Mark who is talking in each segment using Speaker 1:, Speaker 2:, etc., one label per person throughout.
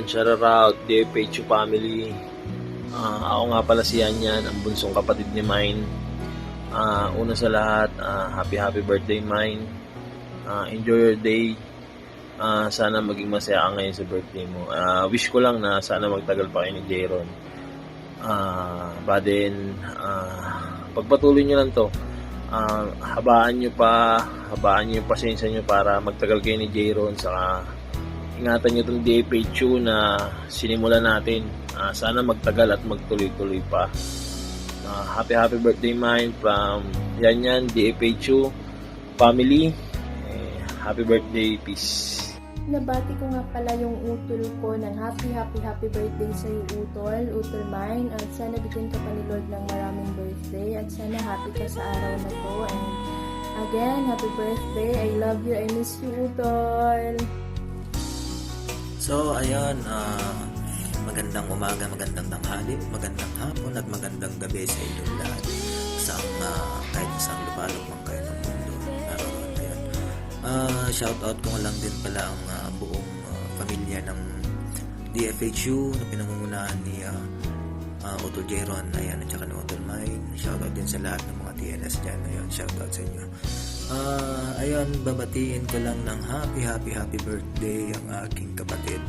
Speaker 1: shout out DFHU family. Ako nga pala si Yan, ang bunsong kapatid ni Mine. Una sa lahat, happy birthday Mine. Enjoy your day. Sana maging masaya ka ngayon sa birthday mo. Wish ko lang na sana magtagal pa kayo ni Jayron. Pagpatuloy nyo lang to. Habaan nyo yung pasensya nyo para magtagal kayo ni Jayron. Saka ingatan nyo itong DFHU na sinimulan natin. Sana magtagal at magtuloy-tuloy pa. Happy birthday Mine from Yan DFHU family. Happy birthday, peace.
Speaker 2: Nabati ko nga pala yung utol ko ng happy birthday sa iyo, utol Mine. At sana bigyan ka pa ni Lord ng maraming birthday. At sana happy ka sa araw na to. And again, happy birthday. I love you. I miss you, utol.
Speaker 3: So, ayun, magandang umaga, magandang tanghali, magandang hapon at magandang gabi sa inyong lahat. Kahit isang lupalok man kayo ng mundo. Shoutout ko lang din pala ang buong pamilya ng DFHU na pinangungunahan ni Utol Jayron, ayan, at saka ni Utol Mine. Shoutout din sa lahat ng mga TNS dyan. Ayun, shoutout sa inyo. Ayun, babatiin ko lang ng happy birthday ang aking kapatid.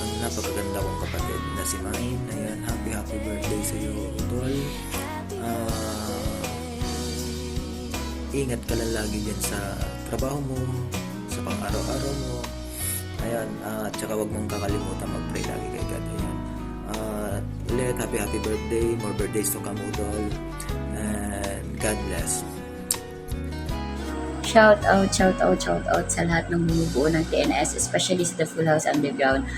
Speaker 3: Ang napakaganda kong kapatid na si Mine. Ayan, happy birthday sa iyo, Utol. Ingat ka lang lagi dyan sa trabaho mo, sa pang-araw-araw mo. Ayan, at saka huwag mong kakalimutan mag-pray lagi kay God. Ayan. Ulit, happy birthday. More birthdays to come, Utol. And God bless.
Speaker 4: Shout out sa lahat ng bumubuo ng TNS, especially sa The Full House Underground.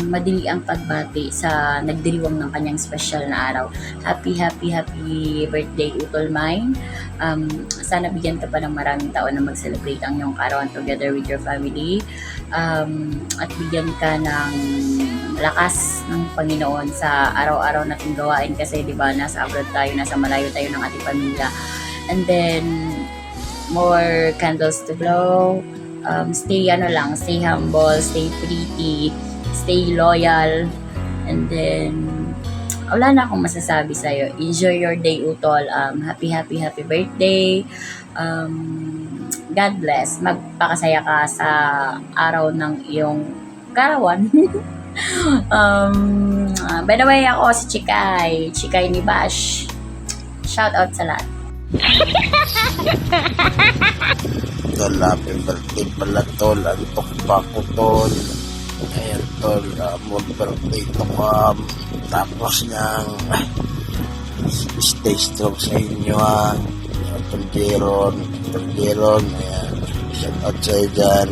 Speaker 4: Madili ang pagbati sa nagdiriwang ng kanyang special na araw. Happy birthday, Utol Mine. Sana bigyan ka pa ng maraming taon na mag-celebrate ang iyong karawan together with your family. At bigyan ka ng lakas ng Panginoon sa araw-araw nating gawain kasi diba nasa abroad tayo, nasa malayo tayo ng ating pamilya. And then more candles to blow. Stay humble, stay pretty, stay loyal. And then wala na akong masasabi sa'yo. Enjoy your day, Utol. Happy birthday. God bless. Magpakasaya ka sa araw ng iyong karawan. By the way, ako si Chikay ni Bash. Shout out sa lahat.
Speaker 5: Tol, happy birthday pala, Tol. Antok pa ko, Tol. Ayan, Tol, more birthday to come. Tapos niyang stay strong sa inyo, ha. Tol Jayron, ayan, shout out sa iyo dyan.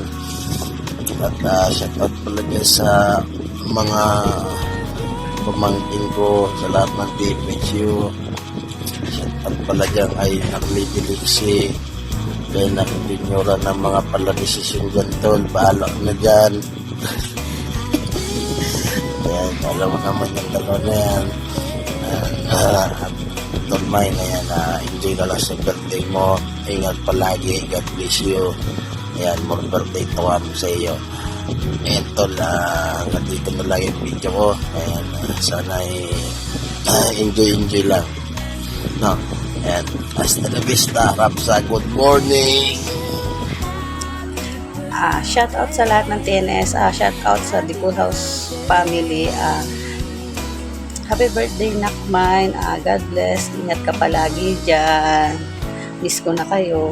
Speaker 5: At shout out pala dyan sa mga pamangkin ko, sa lahat ng DFHU. At pala dyan ay naklidiliksi dahil nakibinyura ng mga paladesisyon dyan, Tol. Bahala na dyan. Ayan, alam mo naman yung dalawa na yan. Tol Mine, ayan, enjoy ka lang sa birthday mo. Ingat palagi, God bless you. Ayan, more birthday to come sa iyo. Ayan, Tol, hanggang dito na lang yung video ko. Ayan, sana enjoy lang. No, and hasta la vista, Rapsa, good morning.
Speaker 6: Shout out sa lahat ng TNS, shout out sa The Full House family. Happy birthday, Nak Mine. God bless. Ingat ka palagi dyan. Miss ko na kayo.